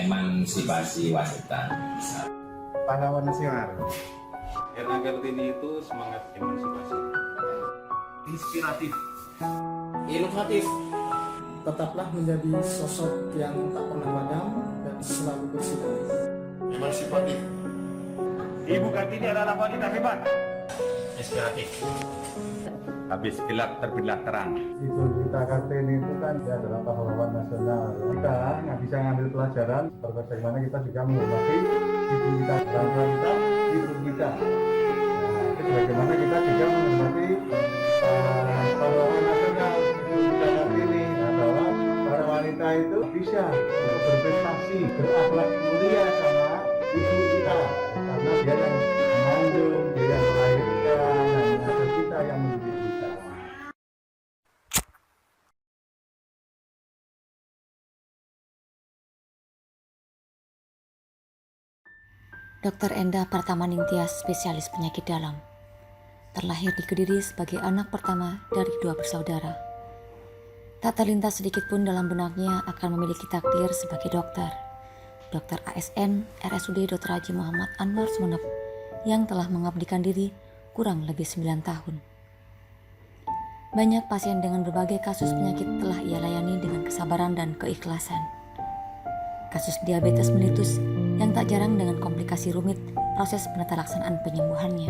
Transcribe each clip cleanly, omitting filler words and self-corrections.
emansipasi wanita. Pahlawan nasional. Erna Kartini itu semangat emansipasi. Inspiratif. Inovatif. Tetaplah menjadi sosok yang tak pernah padam dan selalu bersinar. Emansipatif. Ibu Kartini adalah wanita hebat. Inspiratif. Habis gelap terbitlah terang. Ibu kita Kartini itu kan dia adalah pahlawan nasional. Kita nggak bisa ngambil pelajaran bagaimana kita juga menghormati ibu kita, orang kita, ibu kita. Nah, itu bagaimana kita juga menghormati pahlawan nasional ibu kita Kartini. Nah, bahwa para wanita itu bisa berprestasi, berakhlak mulia sama ibu kita, karena dia yang mengandung, dia yang melahirkan, dan ada kita yang mendidik kita. Dr. Enda Partamaningtyas, spesialis penyakit dalam, terlahir di Kediri sebagai anak pertama dari 2 bersaudara. Tak terlintas sedikit pun dalam benaknya akan memiliki takdir sebagai dokter. Dr. ASN RSUD Dr. Haji Muhammad Anwar Sumeneb yang telah mengabdikan diri kurang lebih 9 tahun. Banyak pasien dengan berbagai kasus penyakit telah ia layani dengan kesabaran dan keikhlasan. Kasus diabetes mellitus yang tak jarang dengan komplikasi rumit proses penetalaksanaan penyembuhannya.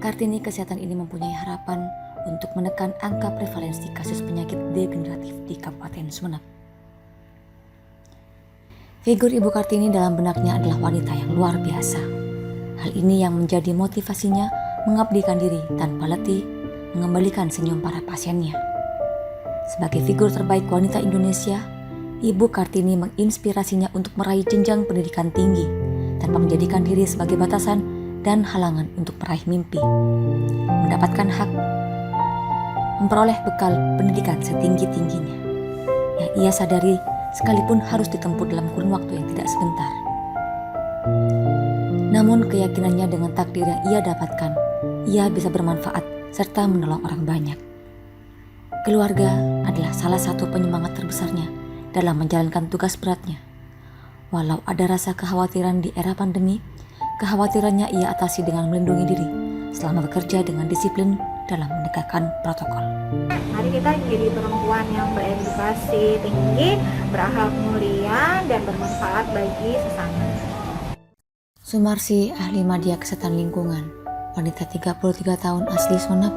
Kartini kesehatan ini mempunyai harapan untuk menekan angka prevalensi kasus penyakit degeneratif di Kabupaten Sumeneb. Figur Ibu Kartini dalam benaknya adalah wanita yang luar biasa. Hal ini yang menjadi motivasinya mengabdikan diri tanpa letih, mengembalikan senyum para pasiennya. Sebagai figur terbaik wanita Indonesia, Ibu Kartini menginspirasinya untuk meraih jenjang pendidikan tinggi tanpa menjadikan diri sebagai batasan dan halangan untuk meraih mimpi. Mendapatkan hak memperoleh bekal pendidikan setinggi-tingginya yang ia sadari sekalipun harus ditempuh dalam kurun waktu yang tidak sebentar. Namun keyakinannya dengan takdir yang ia dapatkan, ia bisa bermanfaat serta menolong orang banyak. Keluarga adalah salah satu penyemangat terbesarnya dalam menjalankan tugas beratnya. Walau ada rasa kekhawatiran di era pandemi, kekhawatirannya ia atasi dengan melindungi diri selama bekerja dengan disiplin dalam menegakkan protokol. Mari kita jadi perempuan yang beredukasi tinggi, berakhlak mulia, dan bermanfaat bagi sesama. Sumarsi, ahli media kesehatan lingkungan, wanita 33 tahun asli Sumeneb,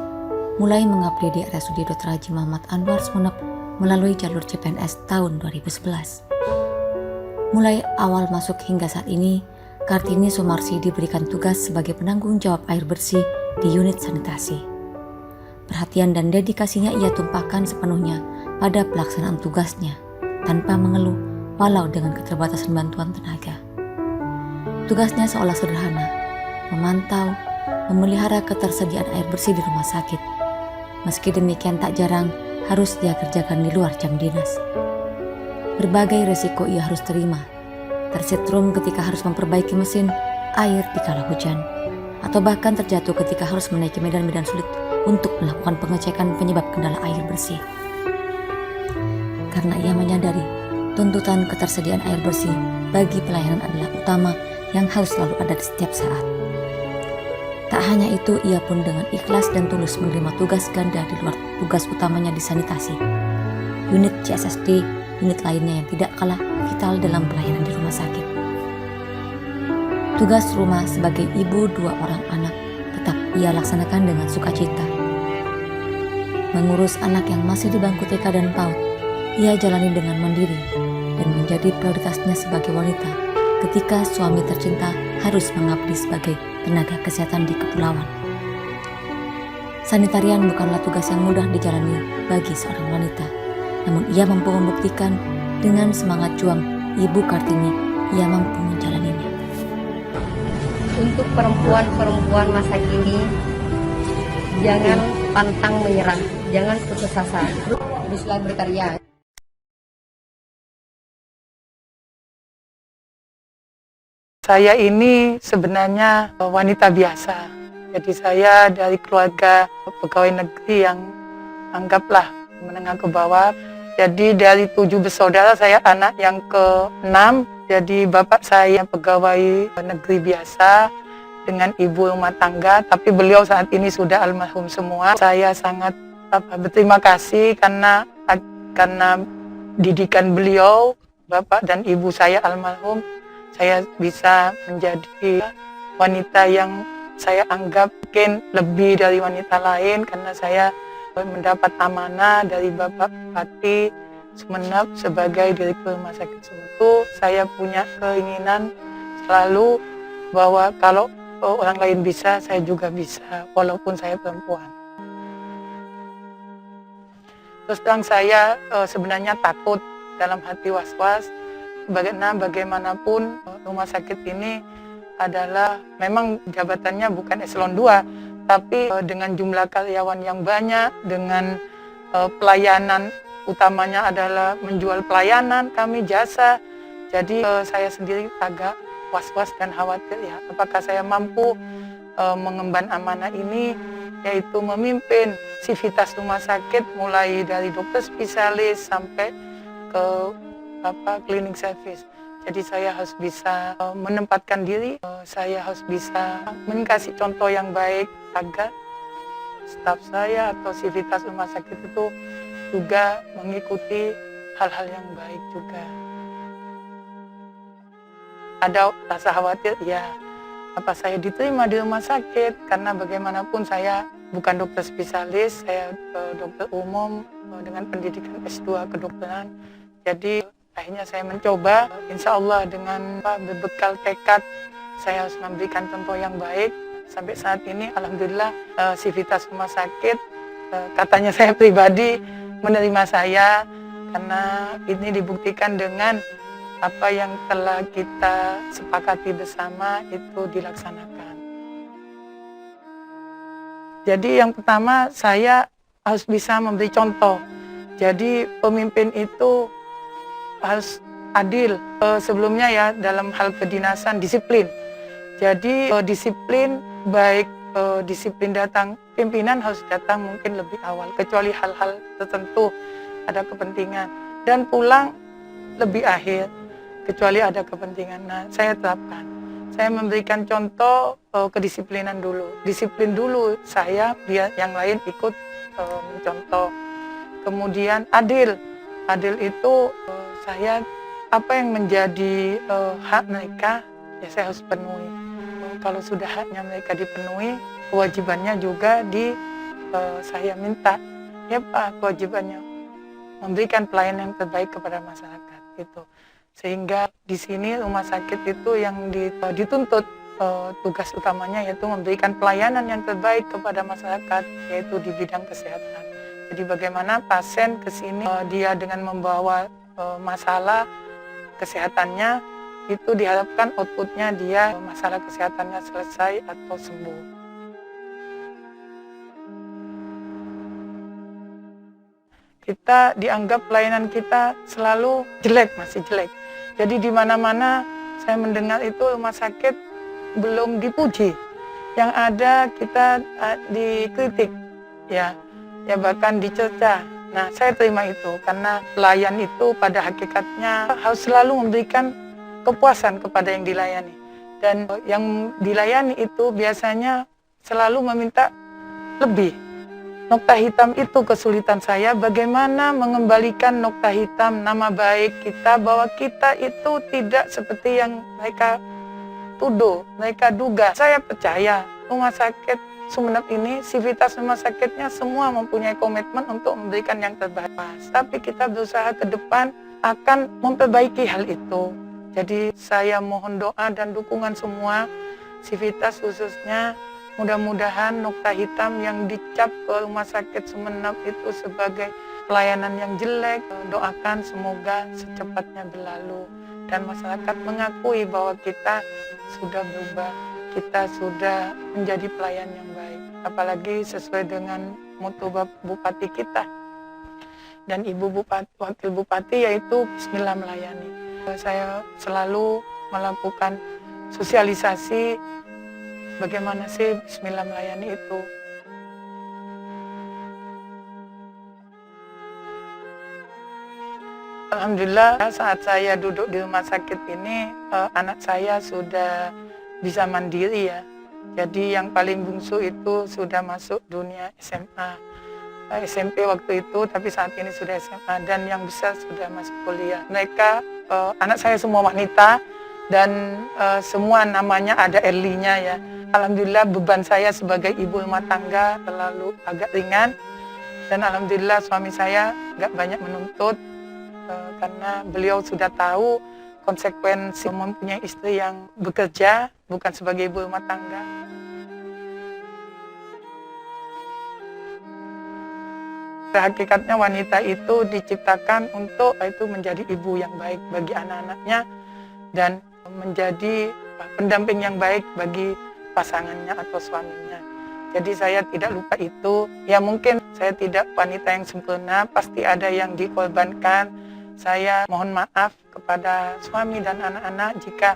mulai mengabdi di RSUD Dr. Haji Muhammad Anwar Sumeneb melalui jalur CPNS tahun 2011. Mulai awal masuk hingga saat ini, Kartini Sumarsi diberikan tugas sebagai penanggung jawab air bersih di unit sanitasi. Perhatian dan dedikasinya ia tumpahkan sepenuhnya pada pelaksanaan tugasnya, tanpa mengeluh walau dengan keterbatasan bantuan tenaga. Tugasnya seolah sederhana, memantau, memelihara ketersediaan air bersih di rumah sakit. Meski demikian tak jarang harus dia kerjakan di luar jam dinas. Berbagai resiko ia harus terima, tersetrum ketika harus memperbaiki mesin air di kala hujan, atau bahkan terjatuh ketika harus menaiki medan-medan sulit untuk melakukan pengecekan penyebab kendala air bersih. Karena ia menyadari tuntutan ketersediaan air bersih bagi pelayanan adalah utama yang harus selalu ada di setiap saat. Tak hanya itu, ia pun dengan ikhlas dan tulus menerima tugas ganda di luar tugas utamanya di sanitasi. Unit CSSD, unit lainnya yang tidak kalah vital dalam pelayanan di rumah sakit. Tugas rumah sebagai ibu 2 orang anak tetap ia laksanakan dengan sukacita. Mengurus anak yang masih di bangku TK dan PAUD, ia jalani dengan mandiri dan menjadi prioritasnya sebagai wanita ketika suami tercinta harus mengabdi sebagai tenaga kesehatan di kepulauan. Sanitarian bukanlah tugas yang mudah dijalani bagi seorang wanita, namun ia mampu membuktikan dengan semangat juang Ibu Kartini, ia mampu menjalaninya. Untuk perempuan-perempuan masa kini, jangan pantang menyerah, jangan putus asa, teruslah berkarya. Saya ini sebenarnya wanita biasa. Jadi saya dari keluarga pegawai negeri yang anggaplah menengah ke bawah. Jadi dari 7 bersaudara, saya anak yang ke-6. Jadi bapak saya pegawai negeri biasa dengan ibu rumah tangga, tapi beliau saat ini sudah almarhum semua. Saya sangat berterima kasih karena didikan beliau, bapak dan ibu saya almarhum, saya bisa menjadi wanita yang saya anggap mungkin lebih dari wanita lain, karena saya mendapat amanah dari Bapak Bupati Sumeneb sebagai Direktur Rumah Sakit Sumeneb. Saya punya keinginan selalu bahwa kalau orang lain bisa, saya juga bisa, walaupun saya perempuan. Terus terang saya sebenarnya takut, dalam hati was-was, bagaimanapun rumah sakit ini adalah memang jabatannya bukan eselon 2, tapi dengan jumlah karyawan yang banyak, dengan pelayanan utamanya adalah menjual pelayanan kami, jasa. Jadi saya sendiri agak was-was dan khawatir ya, apakah saya mampu mengemban amanah ini, yaitu memimpin sivitas rumah sakit mulai dari dokter spesialis sampai ke cleaning service. Jadi saya harus bisa menempatkan diri, saya harus bisa mengasih contoh yang baik agar staf saya atau sivitas rumah sakit itu juga mengikuti hal-hal yang baik juga. Ada rasa khawatir, ya, apa saya diterima di rumah sakit, karena bagaimanapun saya bukan dokter spesialis, saya dokter umum dengan pendidikan S2 kedokteran. Jadi akhirnya saya mencoba, insya Allah dengan berbekal tekad saya harus memberikan contoh yang baik. Sampai saat ini alhamdulillah sivitas rumah sakit katanya saya pribadi menerima saya, karena ini dibuktikan dengan apa yang telah kita sepakati bersama itu dilaksanakan. Jadi yang pertama, saya harus bisa memberi contoh. Jadi pemimpin itu harus adil. Sebelumnya ya, dalam hal kedinasan disiplin. Jadi disiplin, baik disiplin datang, pimpinan harus datang mungkin lebih awal, kecuali hal-hal tertentu ada kepentingan, dan pulang lebih akhir kecuali ada kepentingan. Nah, saya terapkan, saya memberikan contoh kedisiplinan dulu, disiplin dulu saya, biar yang lain ikut mencontoh. Kemudian adil itu saya apa yang menjadi hak mereka ya saya harus penuhi. Kalau sudah haknya mereka dipenuhi, kewajibannya juga saya minta, ya Pak, kewajibannya memberikan pelayanan yang terbaik kepada masyarakat gitu. Sehingga di sini rumah sakit itu yang dituntut tugas utamanya yaitu memberikan pelayanan yang terbaik kepada masyarakat, yaitu di bidang kesehatan. Jadi bagaimana pasien ke sini dia dengan membawa masalah kesehatannya, itu diharapkan outputnya dia masalah kesehatannya selesai atau sembuh. Kita dianggap pelayanan kita selalu jelek, masih jelek. Jadi di mana-mana saya mendengar itu rumah sakit belum dipuji. Yang ada kita dikritik, ya bahkan dicerca. Nah, saya terima itu karena pelayan itu pada hakikatnya harus selalu memberikan kepuasan kepada yang dilayani. Dan yang dilayani itu biasanya selalu meminta lebih. Nokta hitam itu kesulitan saya, bagaimana mengembalikan nokta hitam nama baik kita, bahwa kita itu tidak seperti yang mereka tuduh, mereka duga. Saya percaya rumah sakit Sumeneb ini, sivitas rumah sakitnya semua mempunyai komitmen untuk memberikan yang terbaik. Tapi kita berusaha ke depan akan memperbaiki hal itu. Jadi saya mohon doa dan dukungan semua, sivitas khususnya, mudah-mudahan nokta hitam yang dicap ke rumah sakit Sumeneb itu sebagai pelayanan yang jelek, doakan semoga secepatnya berlalu dan masyarakat mengakui bahwa kita sudah berubah, kita sudah menjadi pelayan yang baik, apalagi sesuai dengan moto Bupati kita dan Ibu Bupati, Wakil Bupati, yaitu Bismillah melayani. Saya selalu melakukan sosialisasi bagaimana sih Bismillah melayani itu. Alhamdulillah saat saya duduk di rumah sakit ini anak saya sudah bisa mandiri ya. Jadi yang paling bungsu itu sudah masuk dunia SMA. SMP waktu itu, tapi saat ini sudah SMA, dan yang besar sudah masuk kuliah. Mereka, anak saya semua wanita, dan semua namanya ada Erlinya ya. Alhamdulillah beban saya sebagai ibu rumah tangga terlalu agak ringan, dan alhamdulillah suami saya gak banyak menuntut, karena beliau sudah tahu konsekuensi mempunyai istri yang bekerja, bukan sebagai ibu rumah tangga. Hakikatnya wanita itu diciptakan untuk itu menjadi ibu yang baik bagi anak-anaknya dan menjadi pendamping yang baik bagi pasangannya atau suaminya. Jadi saya tidak lupa itu. Ya mungkin saya tidak wanita yang sempurna, pasti ada yang dikorbankan. Saya mohon maaf kepada suami dan anak-anak jika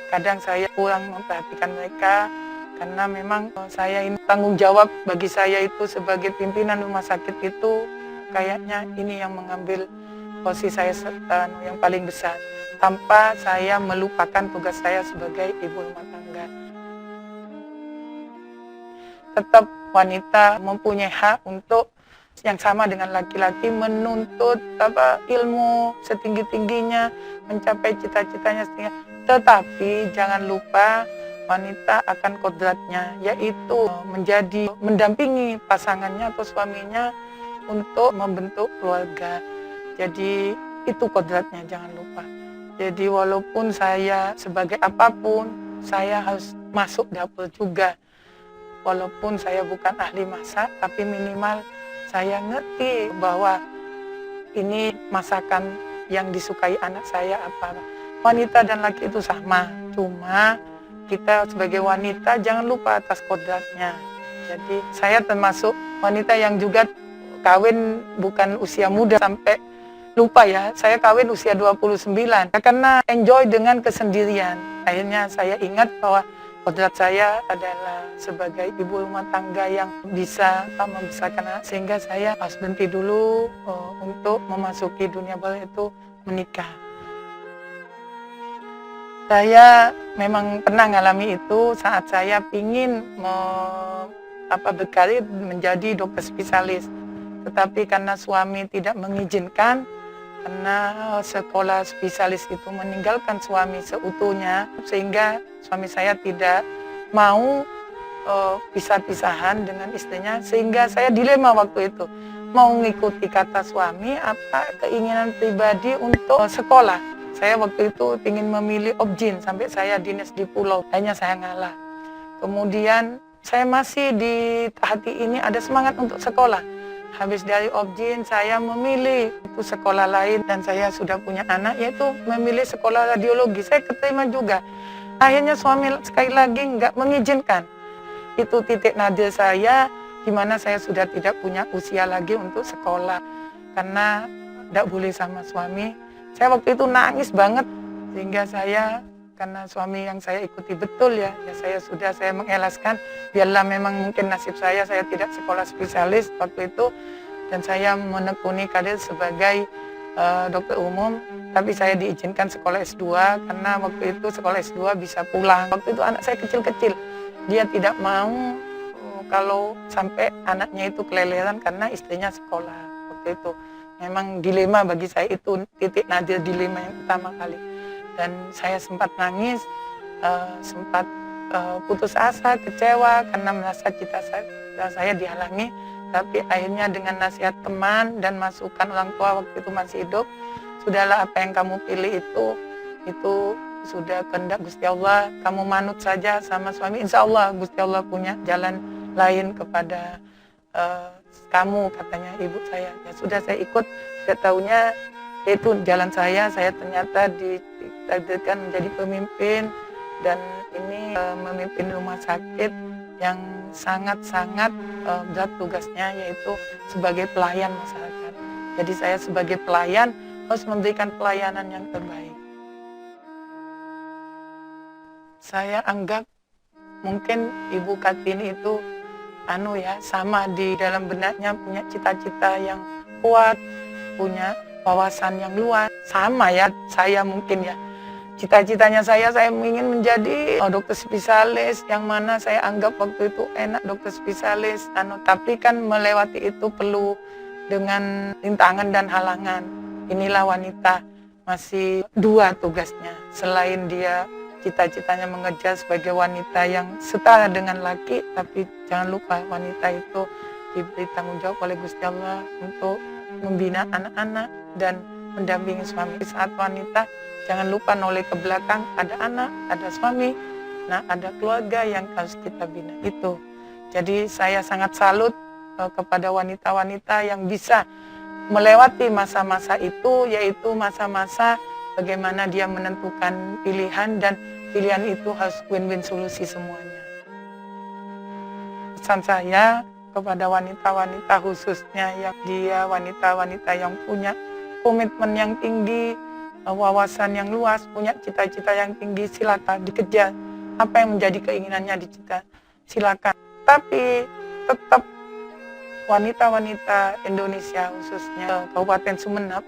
kadang saya kurang memperhatikan mereka. Karena memang saya ini tanggung jawab bagi saya itu sebagai pimpinan rumah sakit itu kayaknya ini yang mengambil posisi saya yang paling besar tanpa saya melupakan tugas saya sebagai ibu rumah tangga. Tetap wanita mempunyai hak untuk yang sama dengan laki-laki menuntut ilmu setinggi-tingginya, mencapai cita-citanya setinggi. Tetapi jangan lupa wanita akan kodratnya, yaitu mendampingi pasangannya atau suaminya untuk membentuk keluarga. Jadi itu kodratnya, jangan lupa. Jadi walaupun saya sebagai apapun, saya harus masuk dapur juga. Walaupun saya bukan ahli masak, tapi minimal saya ngerti bahwa ini masakan yang disukai anak saya apa. Wanita dan laki itu sama, cuma kita sebagai wanita jangan lupa atas kodratnya. Jadi saya termasuk wanita yang juga kawin bukan usia muda sampai lupa ya. Saya kawin usia 29 karena enjoy dengan kesendirian. Akhirnya saya ingat bahwa kodrat saya adalah sebagai ibu rumah tangga yang bisa membesarkan anak, sehingga saya harus berhenti dulu untuk memasuki dunia baru itu menikah. Saya memang pernah mengalami itu saat saya ingin berkarir menjadi dokter spesialis. Tetapi karena suami tidak mengizinkan, karena sekolah spesialis itu meninggalkan suami seutuhnya, sehingga suami saya tidak mau pisah-pisahan dengan istrinya, sehingga saya dilema waktu itu. Mau mengikuti kata suami, apa keinginan pribadi untuk sekolah. Saya waktu itu ingin memilih Objin, sampai saya dinas di pulau, hanya saya ngalah. Kemudian saya masih di hati ini ada semangat untuk sekolah. Habis dari Objin, saya memilih itu sekolah lain, dan saya sudah punya anak, yaitu memilih sekolah radiologi. Saya keterima juga. Akhirnya suami sekali lagi nggak mengizinkan. Itu titik nadir saya, di mana saya sudah tidak punya usia lagi untuk sekolah. Karena tidak boleh sama suami. Saya waktu itu nangis banget, sehingga saya, karena suami yang saya ikuti betul ya saya mengikhlaskan, biarlah memang mungkin nasib saya tidak sekolah spesialis waktu itu, dan saya menekuni karir sebagai dokter umum, tapi saya diizinkan sekolah S2, karena waktu itu sekolah S2 bisa pulang. Waktu itu anak saya kecil-kecil, dia tidak mau kalau sampai anaknya itu keleleran karena istrinya sekolah waktu itu. Memang dilema bagi saya, itu titik nadir dilema yang pertama kali. Dan saya sempat nangis, sempat putus asa, kecewa karena merasa cita saya dihalangi. Tapi akhirnya dengan nasihat teman dan masukan orang tua waktu itu masih hidup, sudahlah, apa yang kamu pilih itu sudah kehendak Gusti Allah, kamu manut saja sama suami, insya Allah Gusti Allah punya jalan lain kepada kamu, katanya ibu saya. Ya sudah, saya ikut. Tidak tahunya itu jalan saya ternyata ditakdirkan menjadi pemimpin, dan ini memimpin rumah sakit yang sangat-sangat berat tugasnya, yaitu sebagai pelayan masyarakat. Jadi saya sebagai pelayan harus memberikan pelayanan yang terbaik. Saya anggap mungkin Ibu Kartini itu sama di dalam benaknya punya cita-cita yang kuat, punya wawasan yang luas. Sama ya, saya mungkin ya. Cita-citanya saya ingin menjadi dokter spesialis, yang mana saya anggap waktu itu enak dokter spesialis. Tapi kan melewati itu perlu dengan rintangan dan halangan. Inilah wanita, masih dua tugasnya. Selain dia cita-citanya mengejar sebagai wanita yang setara dengan laki, tapi jangan lupa wanita itu diberi tanggung jawab oleh Gusti Allah untuk membina anak-anak dan mendampingi suami. Saat wanita, jangan lupa noleh ke belakang, ada anak, ada suami, ada keluarga yang harus kita bina itu. Jadi saya sangat salut kepada wanita-wanita yang bisa melewati masa-masa itu, yaitu masa-masa bagaimana dia menentukan pilihan, dan pilihan itu harus win-win solusi semuanya. Pesan saya kepada wanita-wanita khususnya yang dia wanita-wanita yang punya komitmen yang tinggi, wawasan yang luas, punya cita-cita yang tinggi, silakan dikejar. Apa yang menjadi keinginannya dicita, silakan. Tapi tetap wanita-wanita Indonesia khususnya Kabupaten Sumeneb,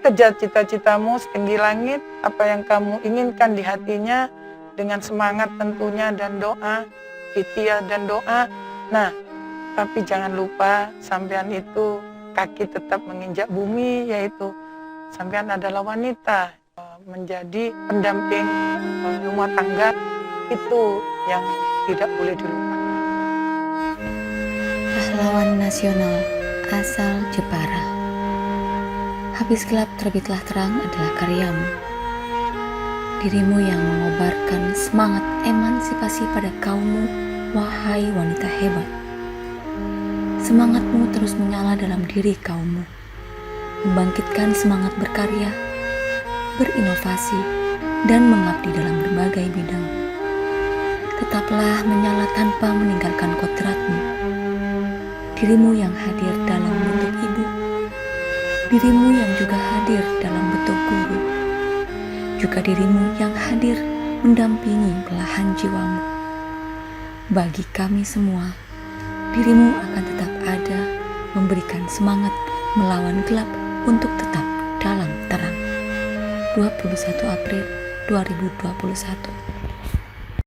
kejar cita-citamu setinggi langit, apa yang kamu inginkan di hatinya dengan semangat tentunya dan doa, ikhtiar dan doa. Tapi jangan lupa sampean itu kaki tetap menginjak bumi, yaitu sampean adalah wanita, menjadi pendamping rumah tangga, itu yang tidak boleh dilupakan. Pahlawan nasional asal Jepara. Habis gelap terbitlah terang adalah karyamu. Dirimu yang mengobarkan semangat emansipasi pada kaummu, wahai wanita hebat. Semangatmu terus menyala dalam diri kaummu, membangkitkan semangat berkarya, berinovasi, dan mengabdi dalam berbagai bidang. Tetaplah menyala tanpa meninggalkan kodratmu. Dirimu yang hadir dalam bentuk ibu, dirimu yang juga hadir dalam bentuk guru, juga dirimu yang hadir mendampingi belahan jiwamu. Bagi kami semua, dirimu akan tetap ada, memberikan semangat melawan gelap untuk tetap dalam terang. 21 April 2021.